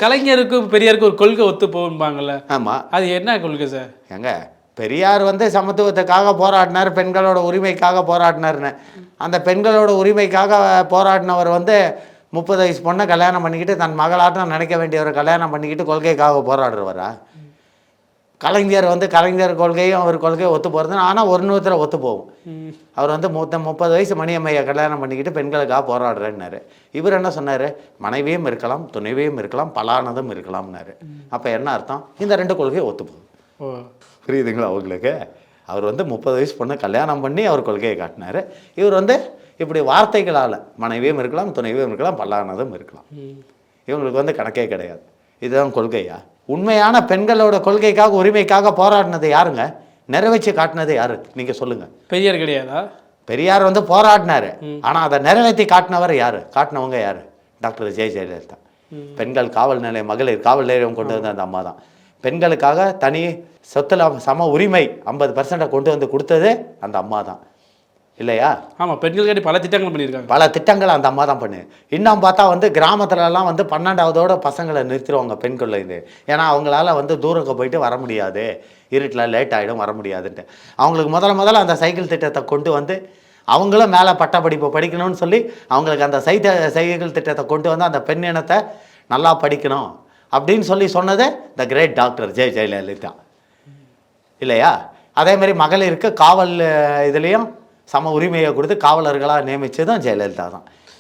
கலைஞருக்கும் பெரியாருக்கும் ஒரு கொள்கை ஒத்து போகும்பாங்கல்ல. ஆமாம், அது என்ன கொள்கை சார்? ஏங்க பெரியார் வந்து சமத்துவத்துக்காக போராடினார், பெண்களோட உரிமைக்காக போராடினார்னு. அந்த பெண்களோட உரிமைக்காக போராடினவர் வந்து 30 வயசு பொண்ணை கல்யாணம் பண்ணிக்கிட்டு தன் மகளாட்டம் நினைக்க வேண்டியவரை கல்யாணம் பண்ணிக்கிட்டு கொள்கைக்காக போராடுறவரா? கலைஞர் வந்து கலைஞர் கொள்கையும் அவர் கொள்கையும் ஒத்து போகிறது. ஆனால் ஒரு நூற்றில் ஒத்து போகும். அவர் வந்து 30 வயசு மணியம்மையை கல்யாணம் பண்ணிக்கிட்டு பெண்களுக்காக போராடுறேன்னாரு. இவர் என்ன சொன்னார்? மனைவியும் இருக்கலாம், துணைவியும் இருக்கலாம், பலானதும் இருக்கலாம்னாரு. அப்போ என்ன அர்த்தம்? இந்த 2 கொள்கையும் ஒத்து போகும். புரியுதுங்களா அவங்களுக்கு? அவர் வந்து 30 வயசு பொண்ணு கல்யாணம் பண்ணி அவர் கொள்கையை காட்டினார். இவர் வந்து இப்படி வார்த்தைகளால் மனைவியும் இருக்கலாம், துணைவியும் இருக்கலாம், பல்லானதும் இருக்கலாம். இவங்களுக்கு வந்து கணக்கே கிடையாது. இதுதான் கொள்கையா? உண்மையான பெண்களோட கொள்கைக்காக உரிமைக்காக போராடினது யாருங்க? நிறைவேற்றி காட்டினது யாரு? நீங்கள் சொல்லுங்கள். பெரியார் கிடையாதா? பெரியார் வந்து போராடினாரு, ஆனால் அதை நிறைவேற்றி காட்டினவர் யாரு? காட்டினவங்க யாரு? டாக்டர் ஜெயலலிதா. பெண்கள் காவல் நிலையம், மகளிர் காவல் நிலையம் கொண்டு வந்த அந்த அம்மா தான். பெண்களுக்காக தனி சொத்துல சம உரிமை 50% கொண்டு வந்து கொடுத்தது அந்த அம்மா தான், இல்லையா? ஆமாம், பெண்களுக்காண்டி பல திட்டங்கள் பண்ணியிருக்காங்க. பல திட்டங்கள் அந்த அம்மா தான் பண்ணு. இன்னும் பார்த்தா வந்து கிராமத்துலலாம் வந்து 12வதோட பசங்களை நிறுத்திடுவாங்க பெண்களில் இது. ஏன்னா அவங்களால வந்து தூரக்க போயிட்டு வர முடியாது, இருட்டில் லேட் ஆகிடும், வர முடியாதுன்ட்டு. அவங்களுக்கு முதல்ல அந்த சைக்கிள் திட்டத்தை கொண்டு வந்து அவங்களும் மேலே பட்டப்படிப்பு படிக்கணும்னு சொல்லி அவங்களுக்கு அந்த சைக்கிள் திட்டத்தை கொண்டு வந்து அந்த பெண் இனத்தை நல்லா படிக்கணும் அப்படின்னு சொல்லி சொன்னது த கிரேட் டாக்டர் ஜெயலலிதா, இல்லையா? அதேமாதிரி மகளிருக்கு காவல் இதுலேயும் சம உரிமையை கொடுத்து காவலர்களாக நியமித்ததும் ஜெயலலிதா தான்.